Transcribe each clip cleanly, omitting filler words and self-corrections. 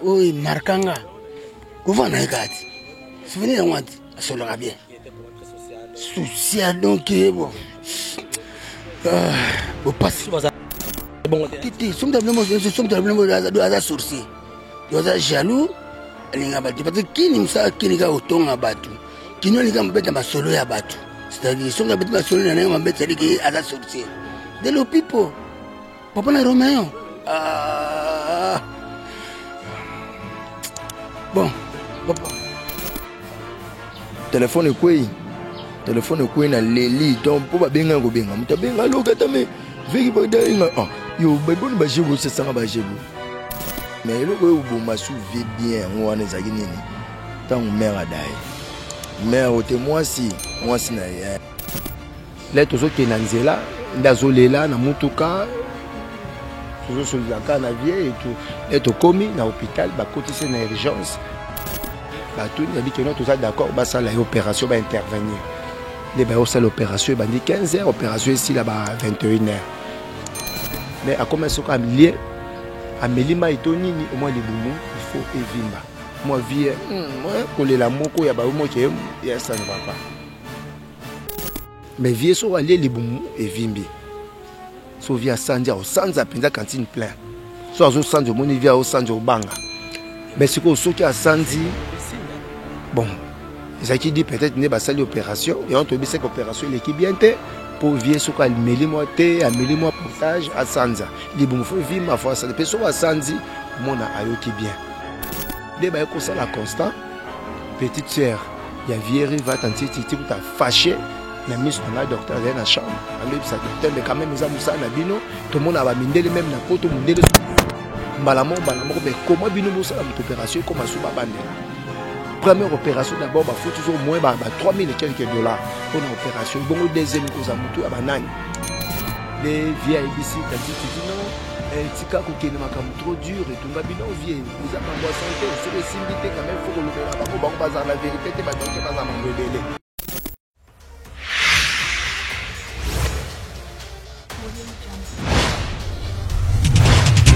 oui, Markanga. Comment on a regardé? Souvenez de moi, ça l'aura bien. Social, donc, bon. Bon, passe. Bon, tu sommes de sourcil. Tu es jaloux. Parce que qui n'est pas qui n'est pas autant à battre. Qui n'est pas bête à ma solo à battre. C'est-à-dire, si on a bête ma solo, on a bête à la sourcil. De l'eau pipo. Papa na Roméo. Bon, papa. Téléphone est quoi? Téléphone est quoi? Na leli donc pour pas bien go bien. Muta bien alo katame. Veki pas d'ailleurs. Ah, yo bon ba jebu c'est ça ba jebu. Mais le go bo ma souvi bien on est zaki nini. Tant mère a dai. Mère au témoin si na ya. Là tout ce qui est na nzela, ndazolela na mutuka. Toujours sur la canne à vie et tout. Et tout commis dans l'hôpital, bah côté c'est une urgence. Bah tout il a dit que nous tout ça d'accord, bah ça l'opération va intervenir. Les bah ça l'opération bah dit 15h, opération ici là-bas 21h. Mais à commencer à lier à Melima et Tony au moins les boumou, il faut évimba. Moi vie moi coller la moko ya ba moi qui et ça ne va pas. Mais vie sur aller les boumou et vimbi. So via Sandia au Sanza Pinza cantine plein. So au Sandia mon via au Sandia au Banga. Mais ce qu'on qui a Sandi bon, ça qui dit peut-être n'est pas ça l'opération et on te dit cette opération l'équipe bien té pour vier sur quoi mêler moi té, mêler moi portage à Sanza. Il bon faut vivre ma foi ça peut sur à Sandi mon a ayo qui bien. Débat comme ça la constant. Petite sœur, il y a Vieri va tenter tu t'as fâché. La mise dans la docteur dans la chambre. Alors ça docteur mais quand même nous avons ça na bino tout le monde a mindele même na poto mindele malamo mais comment bino ça la opération comment sous babande. Première opération d'abord il faut toujours moins 3000 et quelques dollars pour une opération. Bon deuxième cause à mutu abanani. Les vieilles ici tu dis non tika ko kene makambo trop dur et tout babino vie nous a pas santé sur les simbité quand même faut que le ba bazar la vérité te ba donc pas à m'embêter.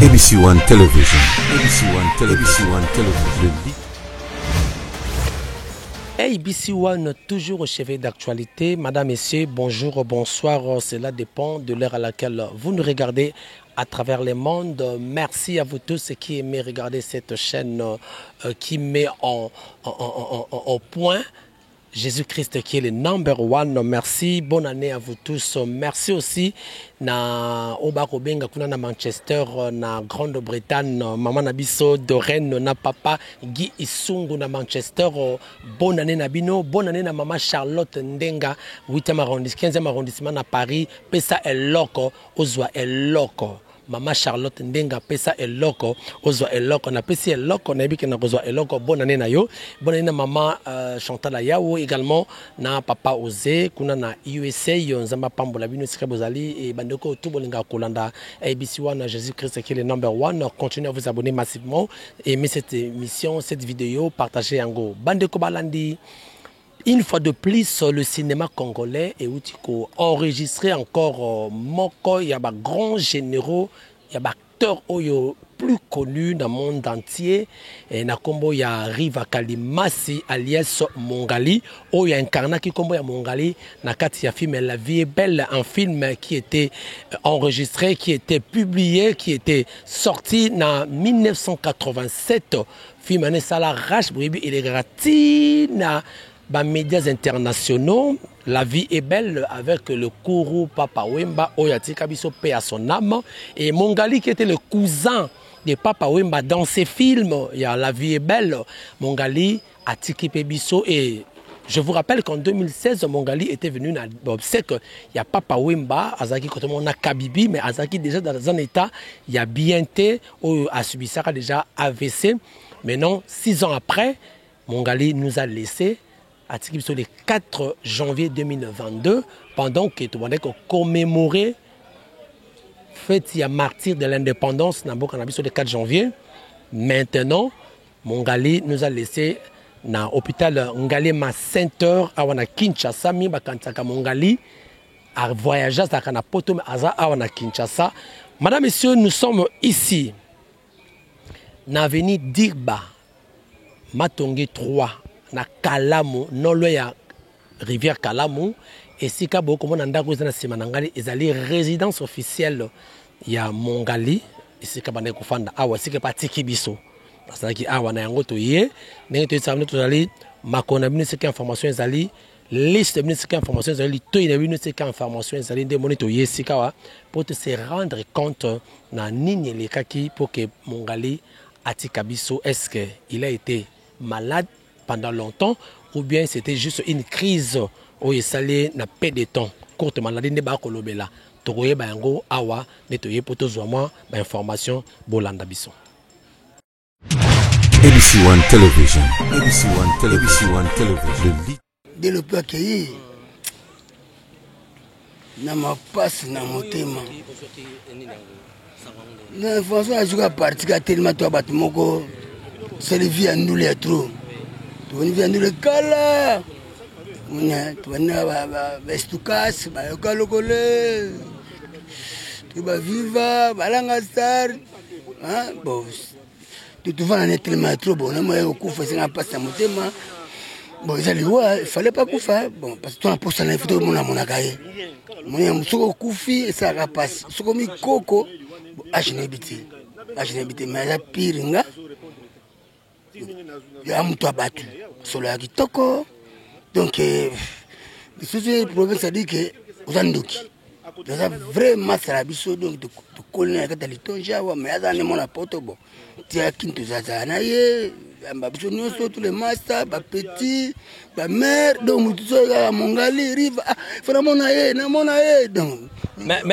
ABC One Television. ABC One Television. ABC One Television. ABC One, toujours au chevet d'actualité. Madame, Messieurs, bonjour, bonsoir. Cela dépend de l'heure à laquelle vous nous regardez à travers le monde. Merci à vous tous qui aimez regarder cette chaîne qui met en point Jésus-Christ qui est le number one. Merci, bonne année à vous tous. Merci aussi na Obako Benga kuna na Manchester na Grande-Bretagne, maman Nabiso Doreen na papa Guy Isungu na Manchester. Bonne année na bino, bonne année na maman Charlotte Ndenga 8e arrondissement 15e arrondissement na Paris. Pesa eloko ozwa eloko. Maman Charlotte Ndenga pesa eloko ozwa eloko na pesi eloko na biki na kozwa eloko. Bonne année na yo, bonne année na maman Chantal Ayawo également na papa Ozé kuna na USA nzamba pambola bino sika bozali et bandeko tout bolinga kolanda ABC One Jésus-Christ qui est le number one. Continuez à vous abonner massivement, aimez cette émission, cette vidéo, partagez en go bandeko balandi. Une fois de plus, le cinéma congolais est enregistré encore moko, il y a des grands généraux, il y a des acteurs plus connus dans le monde entier. Et na kombo il y a Riva Kalimasi alias Mongali, il y a incarné qui kombo ya Mongali na kati ya film La vie est belle, un film qui était enregistré, qui était publié, qui était sorti en 1987. Film ané sala rache bribi il est gratuit na médias internationaux. La vie est belle avec le Kourou Papa Wemba Oyatika Biso paix à son âme et Mongali qui était le cousin de Papa Wemba dans ses films. Il y a La vie est belle, Mongali Atiki Pebiso. Et je vous rappelle qu'en 2016 Mongali était venu dans l'obsèque. Il y a Papa Wemba Azaki quand on a Kabibi mais Azaki déjà dans un état il y a bien été a subi ça déjà AVC. Maintenant 6 ans après Mongali nous a laissé le 4 janvier 2022, pendant que tout le monde a commémoré fête il y a martyr de l'indépendance dans le 4 janvier. Maintenant, Mongali nous a laissé dans l'hôpital Ngalema Center à Kinshasa. Mongali a voyagé à Poto à Kinshasa. Madame, Messieurs, nous sommes ici na avenue Dirba Matonge 3 na Kalamu non loin ya rivière Kalamu et si ka boko mona ndako ezana sima na ngali ezali résidence officielle ya Mongali ici ka bande kufanda awa sike patiki biso parce que awa na yango to ye ndenge to tsamne to zali makona bino sike information ezali liste bino sike information ezali to ina bino sike information ezali nde monito ye sika wa pour te se rendre compte na nini le kaki pour que Mongali atika biso est-ce que il a été malade pendant longtemps ou bien c'était juste une crise où il s'allait na peu de temps courte maladie ne ba kolobela to koyeba yango awa ne to ye poto zwa ba information bolanda biso. ABC One Television. ABC One Television. Dès le peu accueilli, na ma passe na motema. Na façon à jouer à partir tellement toi batumoko, c'est le vie à nous les trop. Tu viens nous le cala. Tu vas vestukas, ba yokalo kole. Tu vas vivre, balanga star. Hein, bon. Tu te vas en être tellement trop bon. Moi, au coup, faisant un passe à motema. Bon, il fallait pas couper. Bon, parce que toi, pour ça, il faut que mon amour n'agaye. Mon amour, ce qu'on coupe, ça va passer. Ce qu'on met coco, je n'ai habité. Mais la pire, il y a un toit battu. Sur la kitoko. Donc, le problème, ça dit que vous en doutez. Vous avez vraiment ça donc de coller avec les tonja, mais à mon apporte, bon. Tu as qui te zazanaye. Tous les masters, les petits, les mères, donc tout ça, Mongali, Rive,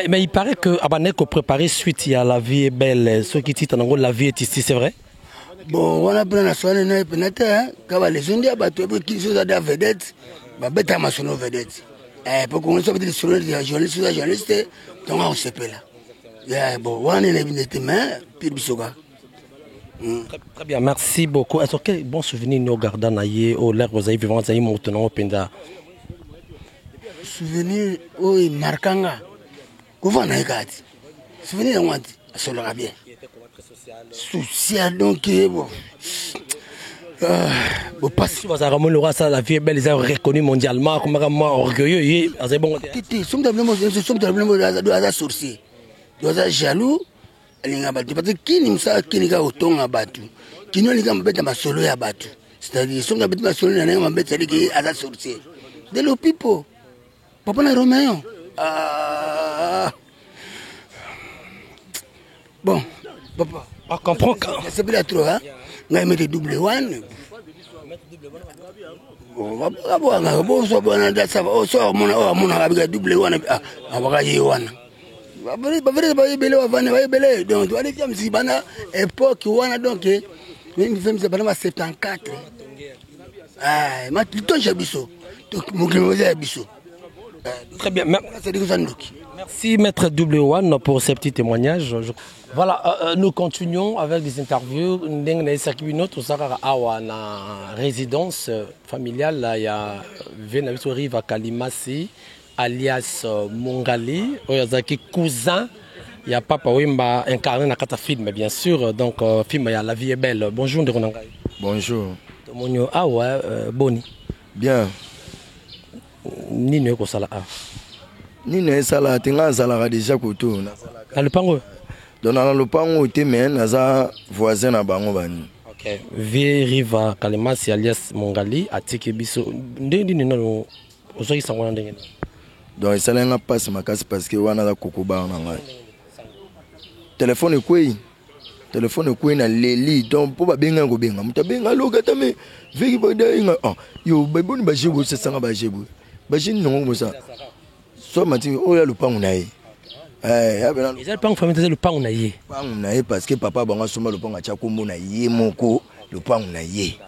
mais il paraît que Abaneko préparé suite à La Vie est belle, ceux qui titrent en gros La Vie est ici, c'est vrai? Bon, on a pris la soirée, on a pris la terre, quand les Indiens, qui sont des vedettes, bête à ma vedette. Pour qu'on soit des journalistes, donc on se peut là. Bon, on est les mains, puis bisoga. Très bien, merci beaucoup. Est-ce que quel bon souvenir nous gardons au l'air vous avez vivant zaï maintenant au Penda? Souvenir au marquanga. Comment on a gardé? Souvenir on dit, ça le bien. Social donc bon. Bon passe. Si vous avez remonté le roi ça La Vie est belle, ils ont reconnu mondialement comme moi orgueilleux. C'est bon. Titi, sommes de la sorcier. Vous êtes jaloux. Parce que qui n'est pas qui a autant à battre, qui n'a pas ma solo à battre. C'est-à-dire, si on a ma solo à battre, c'est qui a la sorcier. De l'opipo. Papa n'a Roméo. Bon, papa. On comprend que. C'est pas trop, hein. On va mettre double one. On va voir, on va voir, ça va. On sort mon double one. On va gagner one. Donc, tu vas si bana époque wana donc même femme c'est bana 74. Ah, ma tout j'ai biso. Donc mon gars biso. Très bien. Merci Maître Double One pour ces petits témoignages. Voilà, nous continuons avec des interviews. Tout ça à la résidence familiale, il y a Venaviso Riva Kalimasi. Alias Mongali, Oyazaki cousin, il y a Papa Wimba incarné dans le film, bien sûr. Donc, film, il y a La Vie est belle. Bonjour, Nderonangai. Bonjour. Ah ouais, Boni. Bien. Nini ko sala a. Nini sala tinga sala déjà koto. Dans le pango. Dans le pango te men naza voisin na bango bani. OK. Vie Riva Kalimasi alias Mongali atiki biso. Ndini no osoki sangona ndenge. Donc ça n'a pas passé ma casse parce que wana la kokoba na ngai. Téléphone quoi na leli donc pour ba benga ko benga muta benga lokata me veki ba dainga yo ba boni ba jebo se sanga ba jebo ba jini no mo ça so mati o ya lupangu na ye ya bela ils ont pas en famille lupangu na ye parce que papa banga soma lupangu cha kombo na ye moko lupangu na ye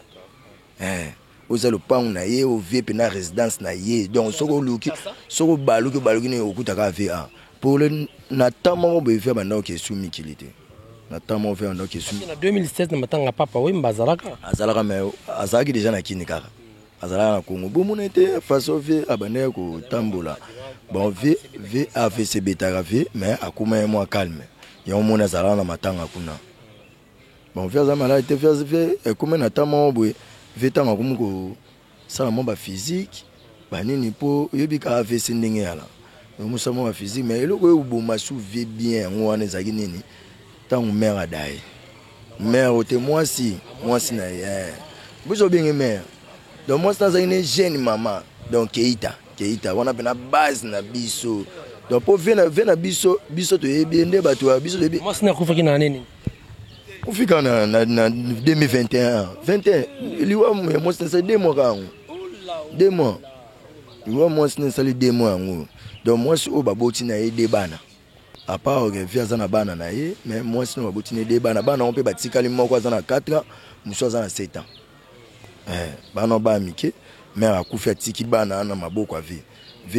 oza lupangu na ye o vie pena résidence na ye donc soko luki soko baluki ne okutaka va pour le natamo be faire banda ke sumi kilité natamo faire banda ke sumi en 2016 na matanga papa Wimba azalaka mais azalaki déjà na kinikaka azalaka na Congo bomona été face au vie abane ko tambola bon vie AVC beta mais akuma moi calme ya omona azalaka na matanga kuna bon vie aza malade te vie ekome na tama boye vie tanga komi kosala mwa baphysique banini mpo oyebi kaka vese ndenge yala omosala mwa baphysique mais eloko oyo oboma su vie bien yango wana ezalaki nini ntango mare adaye mare ote mwasi na ye biso obenge mare donc mwasi nazalaki ne jeune mama donc keita wana mpe na base na biso donc mpo vie na biso toyebi nde bato ya biso toyebi mwasi nakufaki na nini kufika na 2021 liwa mwasi nasali 2 mois kango 2 mois liwa mwasi nasali 2 mois yango donc mwasi oyo baboti na ye 2 bana à part que vie aza na bana na ye mais mwasi no baboti na 2 bana bana mpe batikali moko aza na 4 ans mosusu aza na 7 ans bana ba mike mais akufi atiki bana na maboko ya vie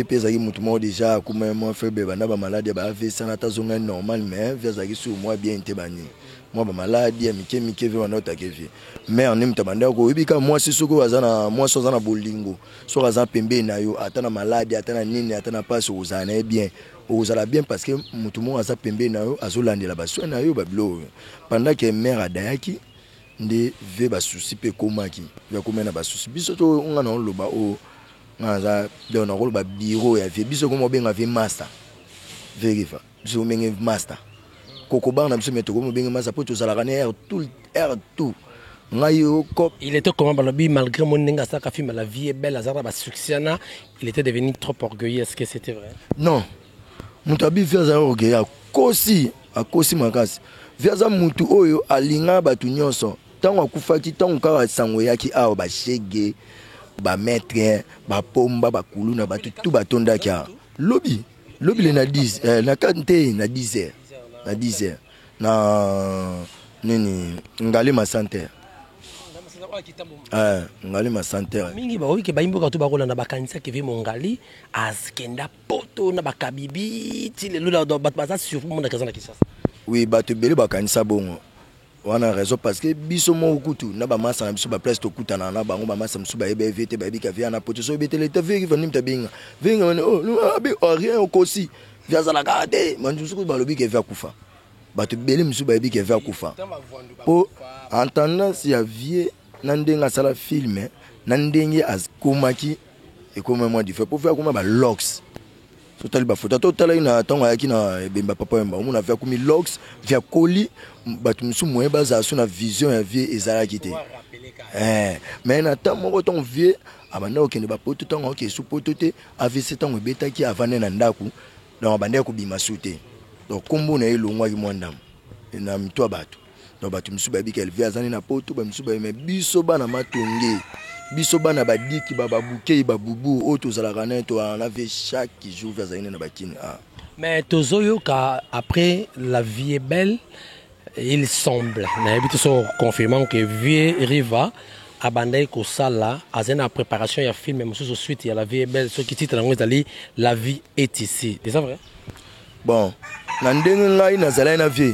mpe ezalaki motu moko déjà akuma mwa faible bana bamaladi ya baavc na atazonga normal mais vie azalaki sur mwa bien te bani mwa bamaladi ya mike vie wana otake vie mais ane moto abandaki koyebi kaka mwasi soki aza na bolingo soki aza pembeni na yo ata na maladi ata na nini ata na mpasi okozala na ye bien okozala bien parce que motu moko aza pembeni na yo azolandela basoi na yo babilo oyo pendant que mare adayaki nde vie basusi mpe ekomaki yakoma na basusi biso to nga na oloba o ngaza donc na oloba bureau ya vie biso komo benga vie master verifa biso benga master koko bana biso meto komo benga master po to zalaka na air tout ngayo kop il était comment balobi malgré mon ninga ça ka film la vie est belle azara ba succès na il était devenu trop orgueilleux est-ce que c'était vrai non mutu abi vie azara orgueilleux akosi makasi vie azara mutu oyo alinga batu nyonso tango akufaki tango kaka sango yaki awa bashege bametre bapomba bakuluna batu tu batondaki lobi le na 10 na 4 na 10 heures na nini ngali masante ngali masante mingi ba oyi ke baimboka tu bakola na bakanisa ke vi mongali askenda poto na bakabibi ti le lula do bat baza sur monde ka zana kisasa oui batu bele bakanisa bongo wana raison parce que biso mo kutu na ba masa na biso ba place to kutana na bango ba masa msu ba ebe vete ba bika via na poto so betele te veki vanim ta binga vinga oh no abi rien okosi via za la garde manjusu ko balobi ke via kufa batu bele msu ba bika via kufa po en tendance ya vie na ndenga sala film na ndenge azkomaki e comme moi du fait pour faire comme ba locks total ba photo total ina tonga yaki na bemba papa mba on a fait comme locks via colis batu msu moye baza so na vision ya vie ezala kité mais na tamo ton vie abanda okende ba poto tonga oke su poto te avc tonga betaki avane na ndaku donc abanda ko bima sute donc kombo na elongwa ki mwandam na mito batu donc batu msu ba bika vie azani na poto ba msu ba me biso bana matonge biso bana badiki babuke babubu auto zalakana to on avait chaque jour vazine na bakini mais tozoyo ka après la vie est belle il semble na habite so confirmant que vie riva abandai ko sala azena préparation ya film même sous suite ya la vie est belle ce qui titre na ngozali la vie est ici c'est ça vrai bon na ndenge ngai na zala na vie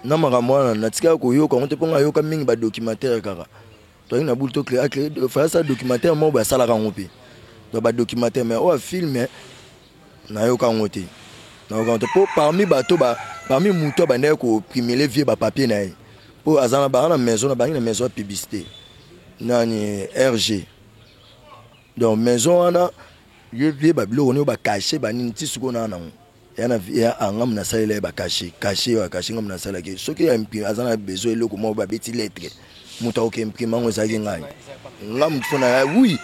na makamwana na tika ko yoka on te ponga yoka mingi ba documentaire kaka toi na bulto créer faire ça documentaire mo ba sala kangopi do ba documentaire mais o film na yoka ngote na yoka po parmi muto ba ndeko ko primer vieux ba papier na ye po azana ba na maison na ba na maison publicité nani RG donc maison ana vieux ba bilo on ba cacher ba ni tisuko na ya angam na sala ba cacher ngam na sala ke soki ya mpi azana besoin eloko mo ba beti lettre muta oke imprime ngo za ngai ngam fona oui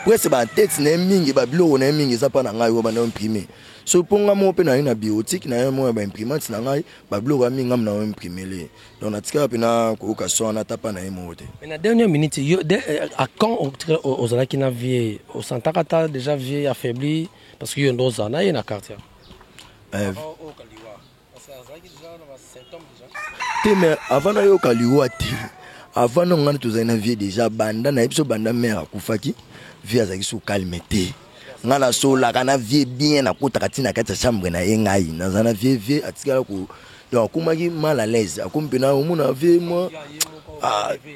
presque ba texte na mingi ba bilo na mingi za pa na ngai wo ba na imprimer so ponga mo pe na ina biotique na mo ba imprimante na ngai ba bilo ba mingi ngam na imprimer le donc na tika pe na ko ka so na tapa na imo te mais na dernière minute à quand aux ala qui na vie au santakata déjà vie affaibli parce que yondo za na ina quartier mais avant na yo kaliwa te avant non ngana tozana vie déjà banda na ebiso banda mère akufaki vie azaki so calme te ngana so la kana vie bien na kota katina kata chambre na yengai na zana vie atika ko donc akumaki mal à l'aise akumpena omuna vie moi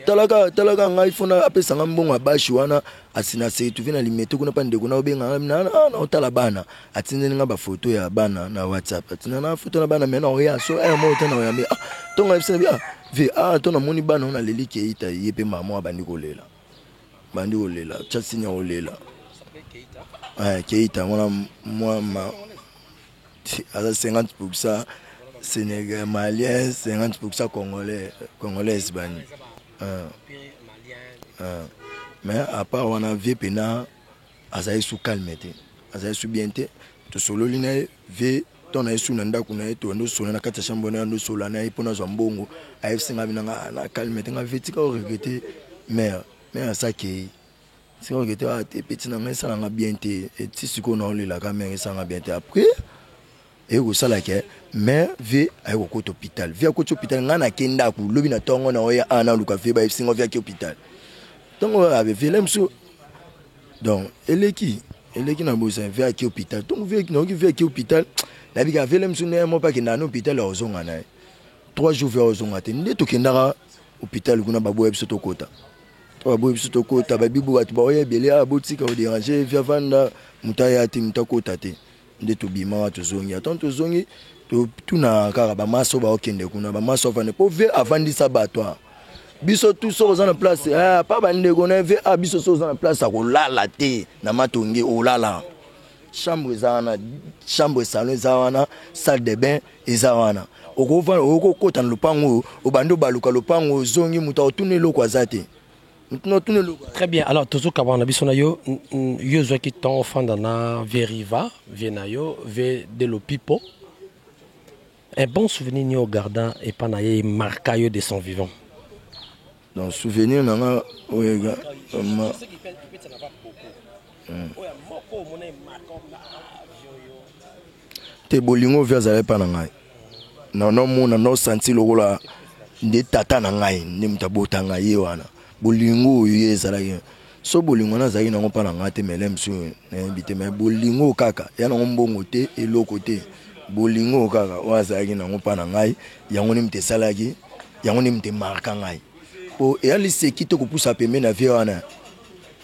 talaka ngai fona apesanga mbongo abashi wana asina se tuve na limete kuna pa ndeko na obenga na otala bana atindeni nga bafoto ya bana na WhatsApp atina na foto na bana mena oya so mo otana oya me tonga bisena bia ve tona moni bana ona leli Keita yepe mama abandi kolela chasinya olela Keita moi à 50% Sénégal, Malien, 50% Congolais, Bani. Mais à part on a vu pena, azaï sous calmete, azaï sous bienté, tout solo liné, ve ton aïe sous nanda kuna to ndo solo na kata chambona ndo solo na ipona zambongo, aïe singa binanga na calmete nga vetika o regretter, mais ça qui si on regrette te petit na nga ça nga bienté et si ce qu'on a la caméra ça nga bienté après et au salake mais vi ay ko hôpital vi ko hôpital ngana kenda ku lobi na tongo na oya ana luka fi ba singo vi hôpital tongo ave vi lemso donc eleki na bosa vi à hôpital tongo vi no vi hôpital na bi ga vi lemso ne mo pa kenda na hôpital ozonga na 3 jours vi ozonga te nde to kenda hôpital kuna babo ebiso to kota babo ebiso to kota ba bibu atu ba oya bele abotika o déranger vi vanda mutaya ti mutakota te de to bima to zongi attends zongi to tuna kaka ba maso ba okende kuna ba maso vane po ve avandi sabatwa biso tout so dans la place pas bande gona ve biso so dans la place ko lala te na matongi o lala chambre salon zawana salle de bain ezawana okova okokota lupango obando baluka lupango zongi muta otune loko azate. Très bien. Alors, toujours quand on a vu son ayo, yo qui t'ont offert dans Veriva, Vienayo, de l'Opipo. Un bon souvenir ni au gardant et panaye marqué de son vivant. Donc souvenir nanga oyega te bolingo vers ale pananga. Non mona no senti lokola nde tata na ngai ni mtabota ngai wana. Bolingo yezalaki so bolingo na zaki na ngopa na ngate melem su na invité mais bolingo kaka ya na ngombongo te eloko te bolingo kaka wazaki na ngopa na ngai yango ni mte salaki yango ni mte marka ngai po e ali sekite ko pusa pembe na vie wana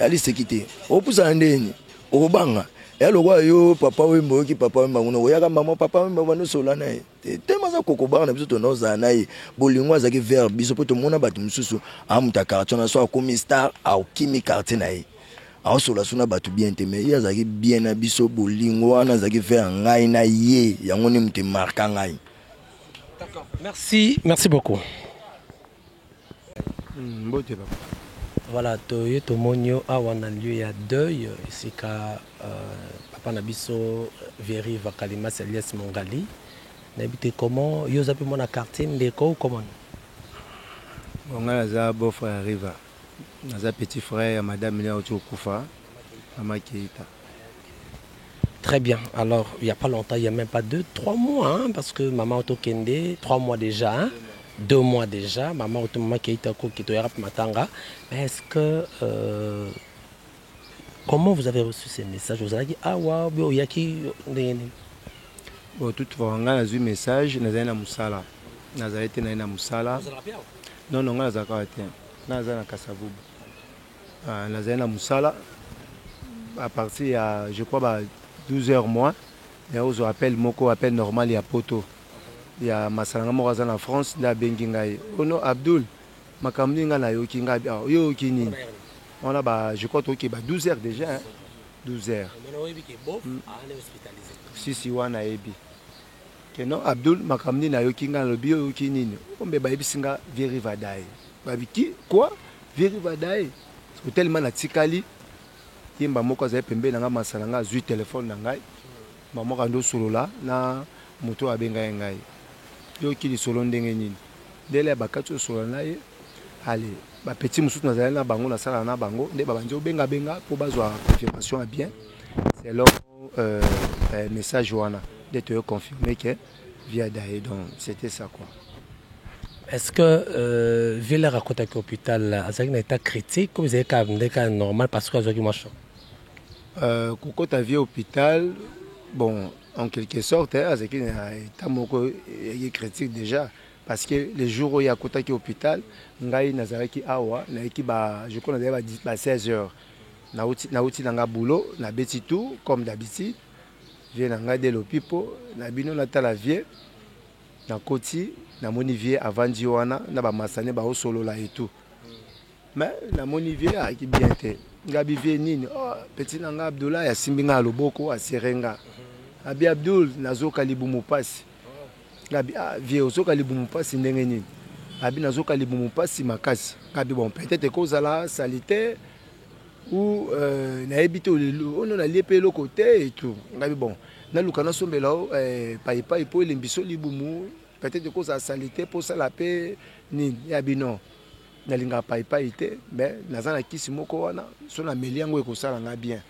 ali sekite o pusa ndeni o banga ya lokwa yo papa wembo ki papa wemba ngono oyaka mama papa wemba bano sola na te maza kokoba na biso to noza na bolingo azaki vers biso poto mona batu mususu amuta quartier na so comme star au kimi quartier na a sola suna batu bien te mais ya zaki bien na biso bolingo wana zaki vers ngai na ye yango ni mte marka ngai. D'accord, merci beaucoup. Mbote papa. Voilà, to monio a wana lieu ya deuil ici ka papa nabiso Veri Vakalima Elias Mongali. N'habite comment yo zapi mona quartier ndeko comment? On a za beau frère Riva. Naza petit frère madame Lia Otukufa Mama Keita. Très bien. Alors, il n'y a pas longtemps, il n'y a même pas 2-3 mois hein, parce que maman Oto Kende 3 mois déjà hein. 2 mois déjà, maman Otomama Keita Kito Yarap Matanga. Mais est-ce que comment vous avez reçu ces messages? Vous avez dit ah waouh, yaki bon toutefois on a eu message na musala. Nazareth na musala. Non non on zakate. Nazana Kasavubu. Na musala à partir à je crois 12h moins. Et on appelle moko appel normal ya poto. Il y a Masalanga Morazan en France, la Bengingaï. Oh non, Abdul, Makamlinga na Yokinga, Yokini. On a, je crois, 12h déjà. Hein? 12h. Si, wana ebi. Que non, Abdul, Makamli na Yokinga, le bio Yokini. On me baby singa, Veri Vadaï. Babiki, quoi? Veri Vadaï. C'est tellement na Tikali. Yemba Moko Zepembe, Nanga Masalanga, Zui téléphone Nangai. Maman Rando Solola, na moto abenga ngai. Yo ki solo ndenge nini dele bakatso solo na ye allez ba petit mususu na na bango na sala na bango nde ba banjo benga po bazwa confirmation bien c'est leur message wana de te confirmer que via daé donc c'était ça quoi. Est-ce que Villa raconte à l'hôpital avec un état critique comme vous avez cas normal parce que vous avez marché Koko ta vie hôpital bon en quelque sorte avec un état moko critique déjà parce que les jours où il y a kotaki hôpital ngai nazalaki awa naiki je crois nazalaki 16 heures nauti nanga boulot na beti tout comme d'habitude viens nanga de l'opipo na bino natala vie na koti na moni vie avant di wana na ba masane ba osolola et tout mais na moni vie a ki bien te ngabi vie nini oh petit nanga Abdoulaye ya simbinga loboko aserenga abi Abdul nazoka libumu pasi ngabi vie ozoka libumu pasi ndenge nini abi nazoka libumu pasi makasi ngabi bon peut-être cause la salité ou na ebité on a liepé le côté et tout ngabi bon na lukana sombela paipai po lembiso libumu peut-être cause la salité pour ça la paix ni yabi non nalinga paipai te mais nazana kisi moko wana so na meliango ekosala nga bien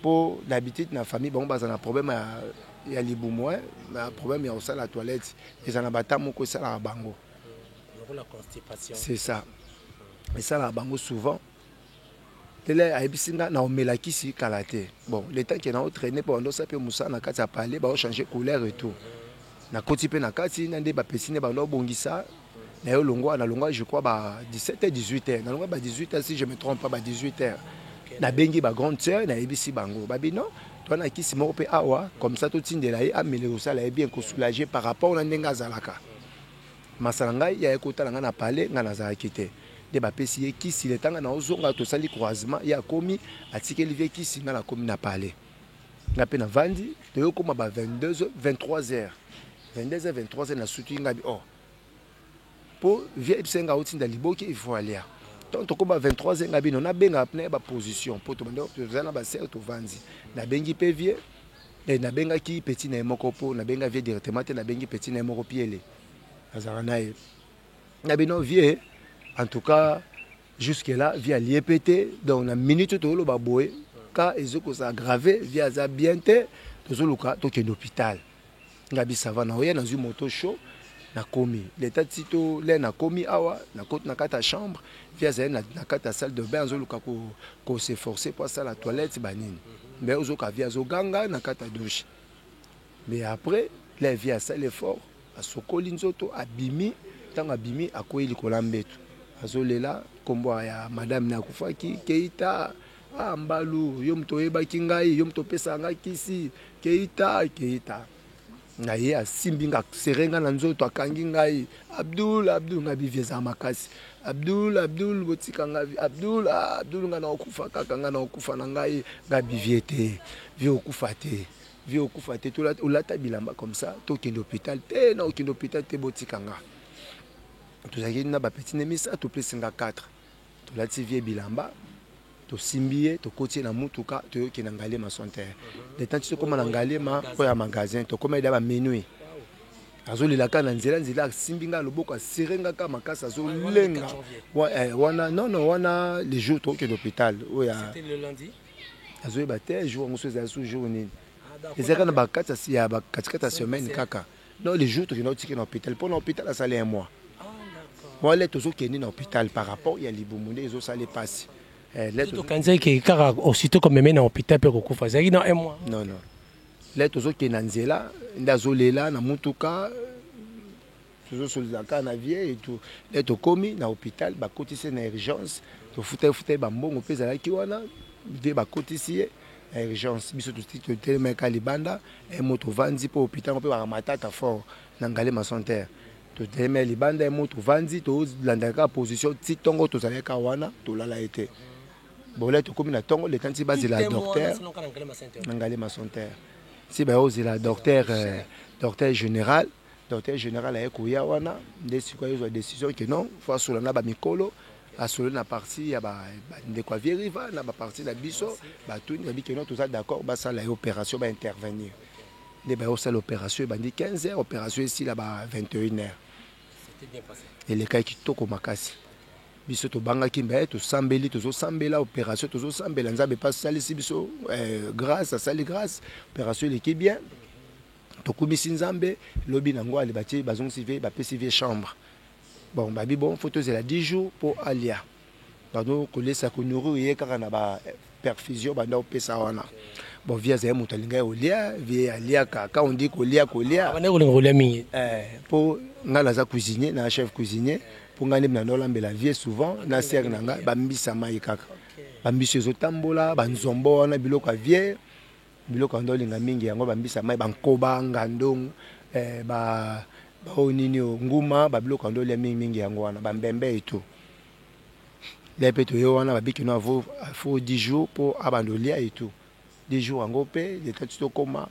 pour d'habitude na famille bon bazana problème ya libumu na problème ya osala la toilette ezana batamo ko sala bango la constipation c'est ça et ça la bango souvent tele aibisinga na omela kisi kalate bon le temps que na entraîner pour ndo sape musa na kati ya parler ba changer couleur et tout na koti pe na kati na nde ba pesine ba ndo bongisa na yo longwa na longwa je crois ba 17h 18h na longwa ba 18h si je me trompe pas ba 18h na bengi ba grande sœur na ebisi bango babi non toi na kisi moko pe awa comme ça tout tindela yi amele osala bien ko soulager par rapport na ndenga zalaka masala ngai ya ekotala nga na parler nga na zalaki te de ba pesi ye kisi le tanga na ozonga to sali croisement ya komi atikeli vie kisi nga na komi na parler nga pe na vandi to yo koma ba 22h 23h 22h 23h na sutu ngabi oh pour vie ebsenga otinda liboki il faut aller donc to koma 23h ngabi non na benga apne ba position pour to bando to zana ba ser to vandi na bengi pe vie et na benga ki petit na moko po na benga vie directement te na bengi petit na moko piele azara nae na bino vie en tout cas jusque là via l'IPT donc na minute to lo ba boye ka ezoko sa aggravé via za bienté to zoluka to ke l'hôpital ngabi sava na oya na zu moto show na komi l'état tito le na komi awa na côte na kata chambre via za na kata salle de bain zoluka ko s'efforcer pour ça la toilette banine mais ozoka via zo ganga na kata douche mais après les via ça l'effort a sokoli nzoto abimi tanga abimi akoyeli kolambetu azolela kombo ya madame na kufaki Keita mbalu yo mto yebaki ngai yo mto pesa ngai kisi Keita na ye asimbinga serenga na nzoto akangi ngai Abdul ngabi vieza makasi Abdul botika ngai Abdul ngana okufa kaka ngana okufa na ngai ngabi viete vie okufa te to ulata bilamba comme ça to ke l'hôpital te na ke l'hôpital te botika ngai to zaki na ba petit nemisa to plus 4 to lati vie bilamba to simbie to kotie na mutuka to yoki na Ngalema Santerre de tant to koma na Ngalema ko ya magasin to koma ida ba menui azolela ka na nzela simbinga loboko serenga ka makasa azolenga wana non wana les jours to ke l'hôpital c'était le lundi azoyeba te jour ngoso za jour nini ezaka na ba katikata semaine kaka non les jours to ke na otiki na hôpital pour l'hôpital à saler un mois moi les tozo ke ni na hôpital par rapport ya libumunde ezo sale passe tout kanza ki kaka aussitôt comme même na hôpital pe ko kufa zaki dans un mois non les tozo ke na nzela ndazolela na mutuka tozo solizaka na vie et tout les to komi na hôpital ba kotise na urgence to futa ba mbongo pesa la ki wana de ba kotise urgence biso to tellement ka libanda et moto vandi po hôpital pe ba matata fort na Ngalema Santerre to tellement libanda et moto vandi to landaka position ti tongo to zaleka wana to lala été bolet to komi na tongo le tanti base la docteur na Ngalema Santerre si ba ozi la docteur général a koya wana ndesi kwa yo décision que non faut solo na ba mikolo a solo na partie ya ba de quoi vériva na ba partie na biso ba tout ni bi que non tout ça d'accord ba ça la opération ba intervenir de ba ça l'opération ba dit 15h opération ici là ba 21h c'était bien passé et les cas qui toko makasi biso to banga kimba to sambeli to zo sambela opération to zo sambela nzabe pas sali si biso grâce à sali grâce opération l'équipe bien to kumisi nzambe lobi nango ali bati bazong sivé ba pesivé chambre bon babi bon photos elle a 10 jours pour alia pardon ko lesa ko nourrir ye kaka na ba perfusion ba ndo pesa wana bon vie azali moto alingai olia vie alia kaka on dit kolia abane kolinga kolia mingi po nga naza cuisinier na chef cuisinier po nga ndembi na nolambela vie souvent na sere na nga bambisa mai kaka bambisi ezotambola banzombo wana biloko ya vie biloko ya ndolinga mingi yango bambisa mai bankoba ngandong baonini nguma babiloko ya ndolia mingi yango wana bambembe eto lepe toyo wana babikino avo 10 jours po abandolia eto 10 jours yango pe letatu tokoma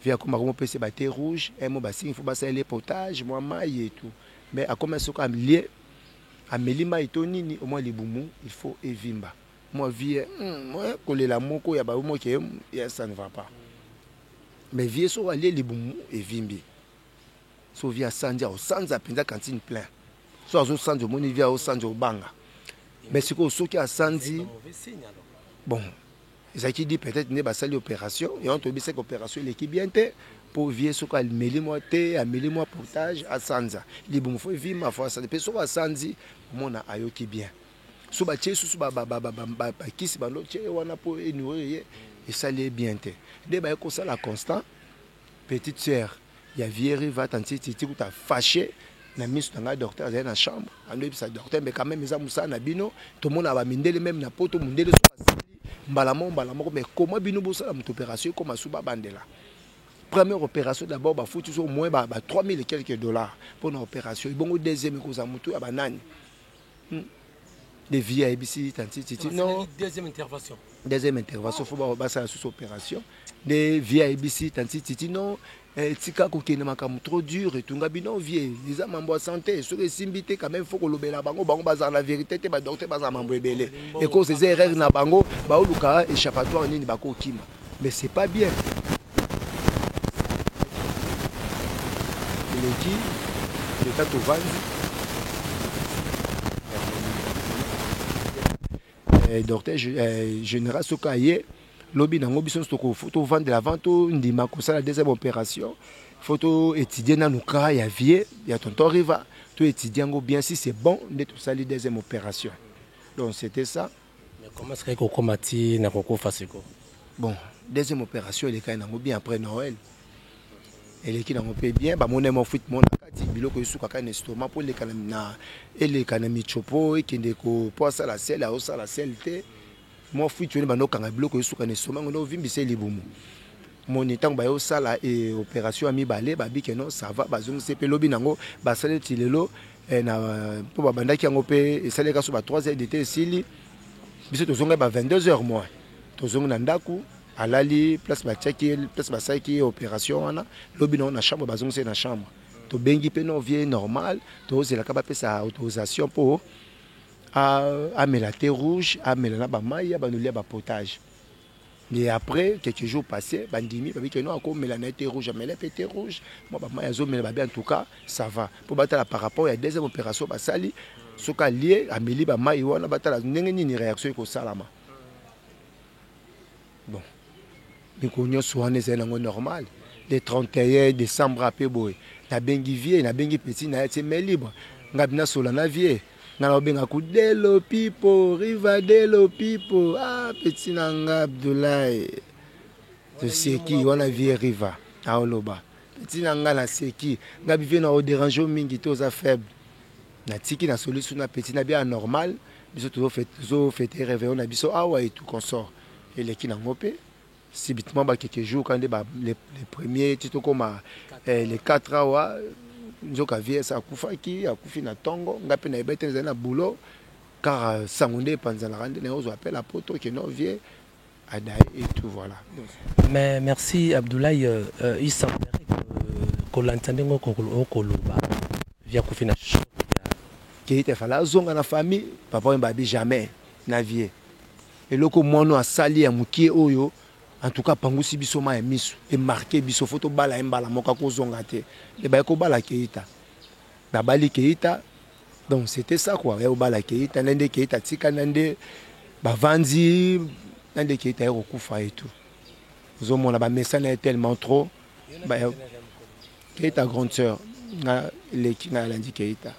via koma komo pese ba thé rouge emo basingi fo basale potage moi mai eto mais akoma soka amlie amelima eto nini au moins libumu il faut evimba moi vie moi kolela moko ya ba mo ke ya ça ne va pas mais vie so ali libumu evimbi so via sandia au sanza penza cantine plein so azo sanjo moni via au sanjo banga mais ce que soki a sandi bon ezaki dit peut-être ne basali opération et on tobi cette opération l'équipe bien te pour vie so ka meli moi te ameli moi portage à sanza libumu fo vima fo ça depuis so a sandi mona ayoki bien so ba tiesu so ba kisi ba lo tie wana po enourir et ça l'est bien te de ba ko ça la constant petite sœur ya vieri va tanti titi ku ta fâché na misu na docteur dans la chambre ando bisa docteur mais quand même ça musa na bino to mona ba mindele même na poto mundele so basili mbala moko mais comment bino bosa la opération comme suba bandela première opération d'abord ba foutu au moins ba 3000 et quelques dollars pour une opération et bon deuxième ko za mutu abanani des vies à ABC tanti titi non deuxième intervention faut ba ça sous opération des vies à ABC tanti titi non tika kokene makamu trop dur et tunga bino vie les mambo santé sur les simbité quand même faut que lobela bango baza la vérité te ba docteur baza mambo ebele et cause ces erreurs na bango ba oluka échappatoire nini ba ko kima mais c'est pas bien le tato vanzi docteur général Sokaye lobby nango biso stoko photo vendre la vente ndima ko ça la deuxième opération photo étudier na nuka ya vie ya tonton Riva to étudier ngo bien si c'est bon de tout ça la deuxième opération donc c'était ça mais comment est-ce que komati na koko fasiko bon deuxième opération elle est quand même bien après Noël elle est qui nango pe bien ba mon mo foot mon kati biloko yusuka ka estomac pour les kana na ele kana michopo et kende ko pour ça la selle au ça la selle moi fui tu bano kanga biloko yusuka ne soma ngono vimbise libumu moni tango ba yo sala et opération ami balé ba bike non ça va bazong sepe lobi nango ba sale tilelo na po ba bandaki yango pe esale ka so ba 3h d'été sili biso to zonga ba 22h moi to zonga na ndaku alali place ba check place ba saki opération wana lobi non na chambre bazong se na chambre to bengi pe non vie normal to zela ka ba pesa autorisation pour à la thé rouge, à la bamaïa, à nous potage. Mais après, quelques jours passés, bandimi, parce que nous encore la thé rouge, à la thé rouge, moi en tout cas, ça va. Pour battre par rapport à la deuxième opération, sali, ce qui est lié à Meli bamaïa, on a battu la une réaction au salama. Bon, nous connaissons normal. Le 31 décembre après boy, na bengi vie, na bengi petit, na été libre, ngabina solana vie. Na benga ku delo pipo Riva delo pipo petit nanga Abdoulaye de seki wana vie Riva a oloba petit nanga na seki ngabi vie na o déranger mingi to za faible na tiki na solution na petit na bien normal biso to fait réveillon na biso awa et tout consort et les qui na ngopé subitement ba quelques jours quand les premiers tito comme les 4 awa nzoka vie sa akufaki akufi na tongo ngape na ebete na boulot car sangonde panzala rande na ozo appelle à poto que non vie adai et tout voilà. Mais merci Abdoulaye, il semblerait que l'entendez okoloba via kufi na choc qui était fala zonga na famille papa mbabi jamais na vie et loko mono asali ya mukie oyo en tout cas pangusi biso ma misu et marqué biso photo bala mbala moka ko zonga te le ba ko bala keita na bali keita donc c'était ça quoi et bala keita nende keita tika nende ba vanzi nende keita ero kufa et tout zo mona ba message est tellement trop ba keita grande sœur na leki na landi keita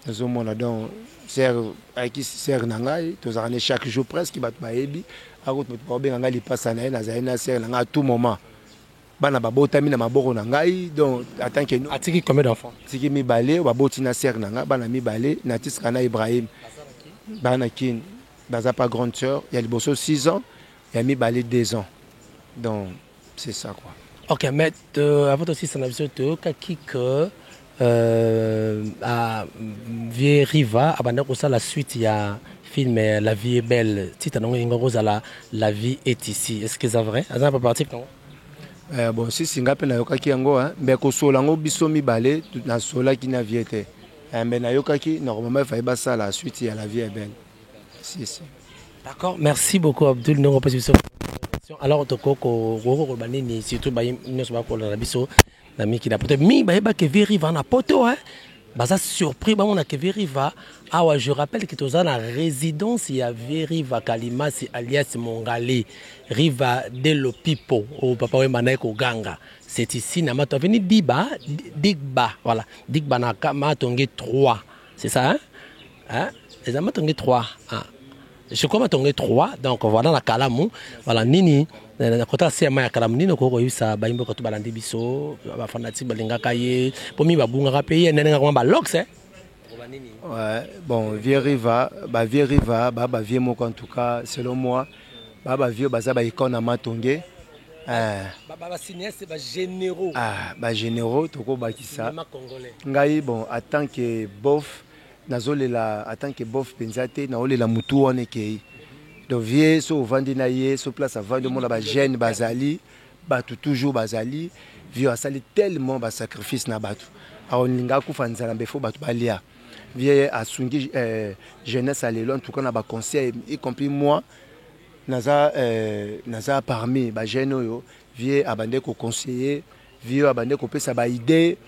nazomona donc serre ayaki serre na ngai tozalaka chaque jour presque bato bayebi akuti moto baobenga ngai lipasa na ye nazali na serre na ngai à tout moment bana babotami na maboko na ngai donc attend que atiki combien d'enfants tiki mibale baboti na serre na ngai bana mibale natisaka na Ibrahim bana kin baza pas grande sœur il y a liboso 6 ans il y a mibale 2 ans donc c'est ça quoi. Ok, mais avant aussi ça n'a pas qui que à Vieux Riva abandonne ça la suite il y a film La vie est belle titre non ingoza la vie est ici est-ce que c'est vrai ça pas parti non bon si singa pe na yokaki yango hein mais ko sola ngo biso mibale na sola ki na vie était mais na yokaki normalement il fallait ba ça la suite il y a La vie est belle si. D'accord, merci beaucoup Abdul nous repassons alors toko banini surtout ba nous va pour la biso na miki na poto mi ba ke Riva na poto hein baza surpris ba on a ke Riva awa je rappelle que toza na résidence ya Riva Kalimasi alias Mongali Riva de Lopipo au papa we manai ko ganga c'est ici na mato veni Digba voilà Digba na matonge 3 c'est ça hein les amatonge 3 ah je crois que 3 donc voilà la kalamu voilà nini na kota sema ya kalamu nini ko yisa ba imbo ko to balandi biso ba fanati balinga kaye po mi babunga ka paye nene ngwa ba lox ouais bon Vieux Riva ba Vieux moko en tout cas selon moi ba Vieux baza ba icône na matonge ba cinéaste ba généraux ba généraux to ko ba kisa ngai bon en tant que bof nazolela en tant que bof penzate na olela mutu wana ke donc Vieux so vandi na ye so place avant de mona ba jeune bazali batu toujours bazali Vieux asali tellement ba sacrifice na batu aoninga kufa nzala mbefo batu balia Vieux asungi jeunesse à l'élan en tout cas na ba conseil y compris moi naza parmi ba jeune oyo Vieux abande ko conseiller Vieux abande ko pesa ba idée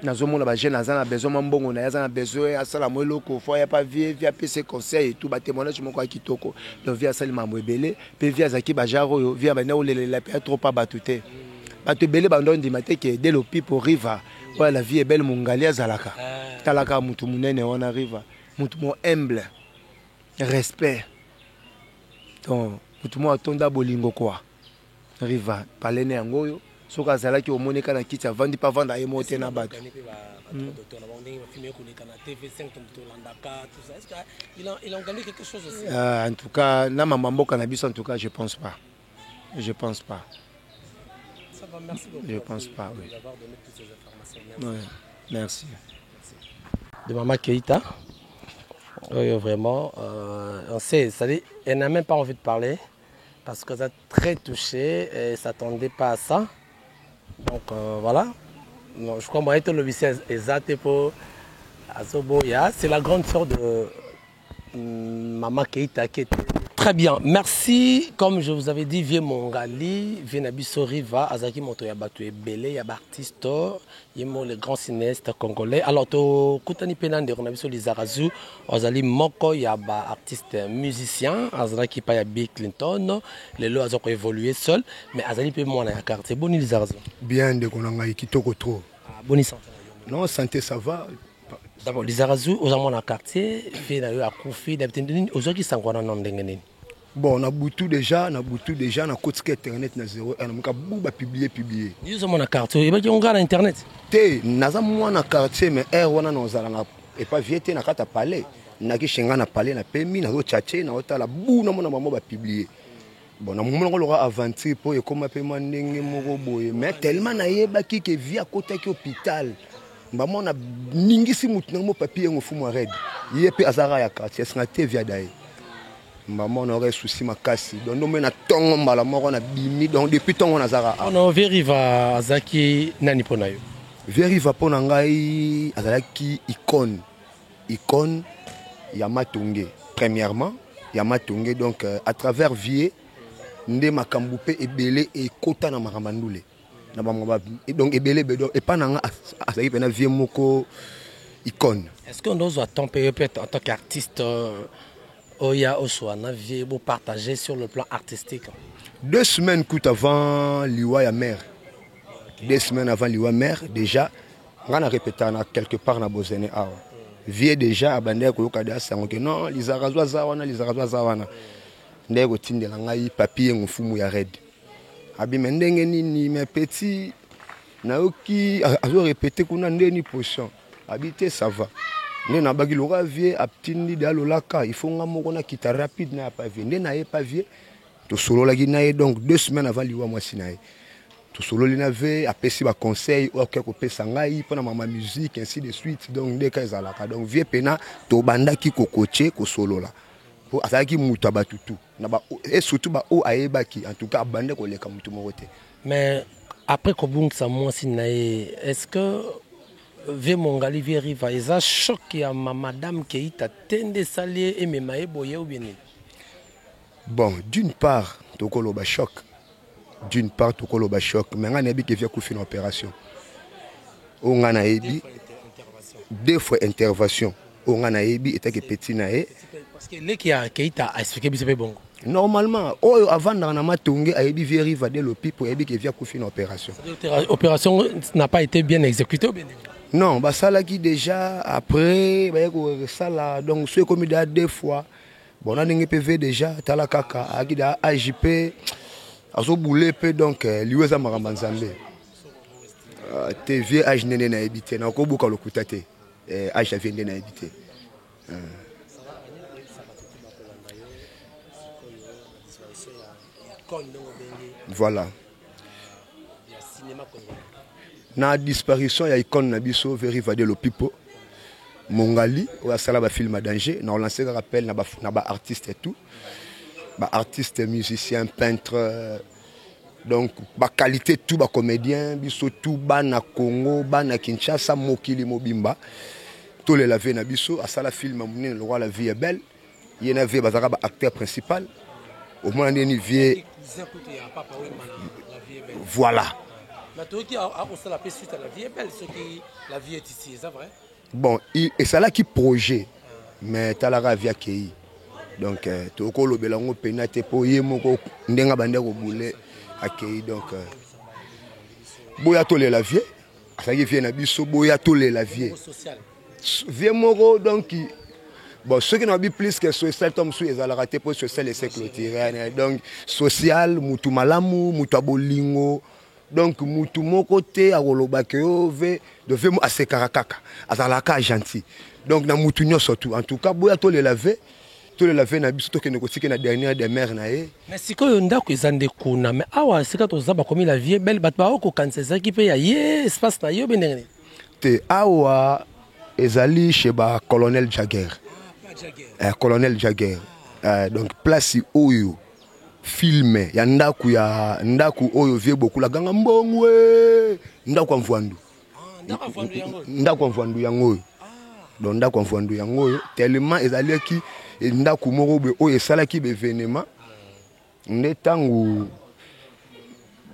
nazomona ba jeune azana besoin mbongo na yazana besoin asala mweloko fo ya pas Vieux apesa ses conseils et tout ba témoignage moko akitoko donc Vieux asali mambo ebele pe Vieux azaki ba jaro yo Vieux abande olela pe trop pas batute batu ebele bando ndima te ke de Lopipo Riva ouais La vie est belle Mongali azalaka talaka mutu munene wana Riva mutu mo humble respect donc mutu mo atonda bolingo quoi Riva palene yango yo soka zalaki omoneka na kiti avandi pa vanda ye mote na bato il a gagné quelque chose aussi en tout cas na mama mboka na biso en tout cas je pense pas ça va merci beaucoup je pense pas oui d'avoir donné toutes ces informations ouais, merci de Maman Keita oui, vraiment on sait ça dit elle n'a même pas envie de parler parce que ça très touché et ne s'attendait pas à ça. Donc voilà. Non, je crois que le vice exact pour Azoboya. C'est la grande sœur de Maman Keita qui était très bien. Merci. Comme je vous avais dit, Vieux Mongali, Vieux Nabiso Riva, Azaki Moto Yabatu Ebele, Yabartiste, Yemo le grand cinéaste congolais. Alors, to Koutani Penande, Ronabiso Lizarazu, Ozali Moko Yaba artiste musicien, Azaki Paya Bill Clinton, les lois ont évolué seul, mais Azali Pe Mwana Yakar, c'est bon Lizarazu. Bien de Konanga Kitoko trop. Boni santé. Non, santé ça va. D'abord, Lizarazu, aux amours dans le quartier, fait d'ailleurs à Koufi, d'habitude, aux autres qui sont encore dans le bon, on a boutou déjà, on a côté internet na 0 on a bouba publier. Nous avons un quartier, et on regarde internet. Té, naza moi na quartier mais wana nozala na et pas viete na kata palais. Na ki shenga na palais na pemi na tchatché na otala bou na mona mama ba publier. Bon, na moment on aura aventure pour et comme paiement ndenge moko boye mais tellement na yeba ki ke via côté ki hôpital. Maman na ningisi mutu na mo papier ngofumu red. Yepe azara ya quartier singa te via dai. Maman on aurait souci makasi donc nous mena tongo mbala moko na bimi donc depuis tongo na zara on Vieux Riva azaki nani pona yo Vieux Riva pona ngai azalaki icône ya matonge premièrement ya matonge donc à travers Vieux nde makambu pe ebele et kota na makamandule na bango donc ebele bedo et pas nanga azalaki pena Vieux moko icône. Est-ce qu'on doit tomber peut-être en tant qu'artiste Oya Oswana Vieux pour partager sur le plan artistique? 2 semaines coûte avant Liwa ya mère. 2 semaines avant Liwa mère déjà on a répété quelque part na Bozene awa. vie déjà abandé koyoka de sango que non lizarazwa zawana ndé ko tindela ngai papier ngofumu ya red abi mendenge nini mes petits naoki azo répéter kuna ndeni potion habité ça va né na baki lora vie aptindi de alolaka il faut nga moko na kita rapide na papier ndé na ye papier to solo la ginaye donc 2 semaines avant liwa moi sinaye to solo linave apesi ba conseil o ke ko pesa ngai pona mama musique ainsi de suite donc ndé ka ezalaka donc vie pena to bandaki ko coacher ko solo la po azaki mutu abatutu na ba et surtout ba o ayebaki en tout cas bande ko leka mutu moko. Mais après kobungisa mwasi na ye, est-ce que vie mongali vie riva eza choc ya madame Keita tende salier et memaye boye ou bien? Bon, d'une part tokoloba choc, d'une part tokoloba choc, mais nga nebi ke via kufi na opération o nga na ebi 2 fois intervention o nga na ebi etake petit na e parce que les qui a Keita a expliqué biso pe bongo. Normalement, avant dans matonge a ebi vie riva de l'opi pour ebi ke via kufi na opération. L'opération n'a pas été bien exécutée ou bien? Non, bah ça là qui déjà après bah ça là donc c'est comme il y a 2 fois. Bon, on a un PV déjà, tala kaka, agida AJP, azo boulé pe donc liweza marambanzambe. TV age nene na habité, na ko buka lokuta te. Age vende na habité. Voilà. Na disparition ya icône na biso veriva de l'opipo. Mongali, on a salé un film à danger, on a lancé un rappel na ba artiste et tout, ba artiste, musicien, peintre, donc ba qualité tout ba comédien, biso tout ba na Congo, ba na Kinshasa, mokili mobimba, tout les lavé na biso, a salé film à le roi la vie est belle, il y en avait ba acteur principal, au moins on est vieux, voilà. Mais toi qui a la paix suite à la vie est belle, ce qui la vie est ici, c'est vrai? Bon, et ça là qui projet, mais talara via kei. Donc, toko lo belango penate po yemoko ndenga bande ko boule akei donc boya tole la vie, ça qui vient na biso boya tole la vie. Vie moko donc bon ceux qui n'ont pas plus que social comme sous les ala raté pour social et clôturer donc social mutu malamu mutu abolingo. Donc, mutu moko te akoloba ke ove devait mo asekarakaka azalaka gentil. Donc na mutu nyo surtout en tout cas boya to le laver na biso to ke nekotike na dernière des mères na ye. Mais sikoyo ndako ezande kuna mais awa sika to zaba komi la vie belle bat ba ko kanseza ki pe ya ye espace na yo benengene. Te awa ezali chez ba colonel Jagger. Colonel Jagger. Donc place oyo filmé ya ndaku oyo vie beaucoup la ganga mbongwe ndaku mvandu ndaku mvandu yango donc ndaku mvandu yango tellement ezali ki ndaku moko be oyo sala ki événement ndetangu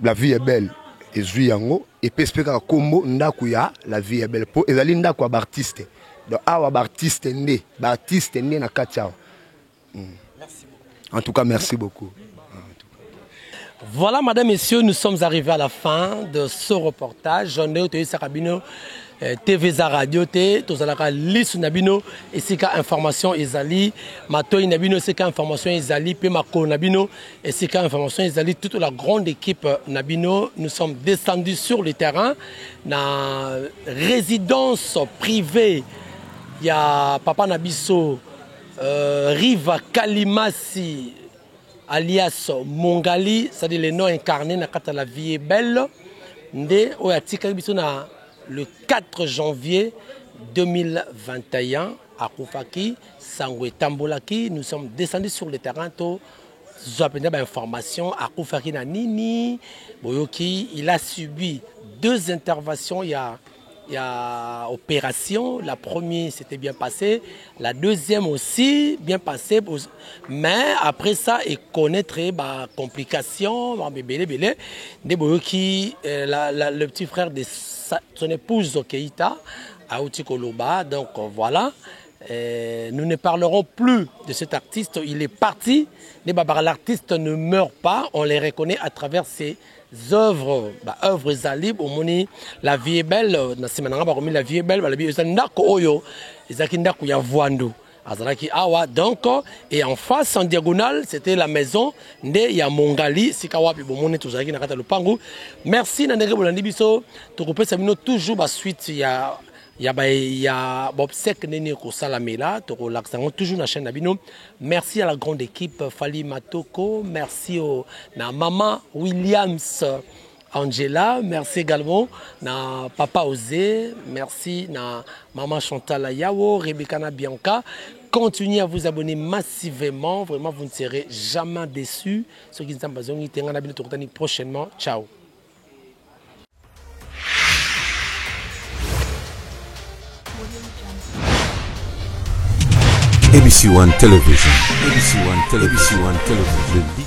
la vie est belle ezui yango et pespeka kombo ndaku ya la vie est belle po ezali ndaku ya artiste donc awa artiste nde na katia. En tout cas merci beaucoup. Voilà, madame, messieurs, nous sommes arrivés à la fin de ce reportage. On est au Sarabino, TV Radio, Tozalaka, Lisu Nabino, et c'est information Ezali, Matoy Nabino, c'est information Ezali, Pemako Nabino, et c'est information Ezali, toute la grande équipe Nabino. Nous sommes descendus sur le terrain, dans résidence privée. Il y a Papa Nabiso, Riva Kalimasi, alias Mongali, c'est-à-dire le nom incarné dans la vie est belle. Le 4 janvier 2021 à Koufaki, Sangwe Tambolaki, nous sommes descendus sur le terrain. J'ai appris information à Koufaki na Nini Boyoki, il a subi 2 interventions. Il y a opération, la première s'était bien passée, la deuxième aussi bien passée, mais après ça, il connaît très complications, le petit frère de son épouse Keita, Aouti Koloba, donc voilà. Nous ne parlerons plus de cet artiste, il est parti. L'artiste ne meurt pas, on les reconnaît à travers ses œuvres, œuvres ezali omoni la vie est belle na simananga ba komi la vie est belle ba la vie ezali ndako oyo ezaki ndako ya Vwandu azalaki awa donc et en face en diagonale c'était la maison nde ya Mongali sika wapi bomoni tozalaki na kata lopangu. Merci na ndenge bolandi biso tokopesa bino toujours ba suite ya Bob Sek nene ko salamela to l'accent toujours na chaîne Nabino. Merci à la grande équipe Fali Matoko, merci au na maman Williams Angela, merci également na papa Osé, merci na maman Chantal Yao, Rebecca Bianca. Continuez à vous abonner massivement, vraiment vous ne serez jamais déçus. Ceux qui sont besoin de prochainement. Ciao. ABC One Television. ABC One Television. ABC One Television.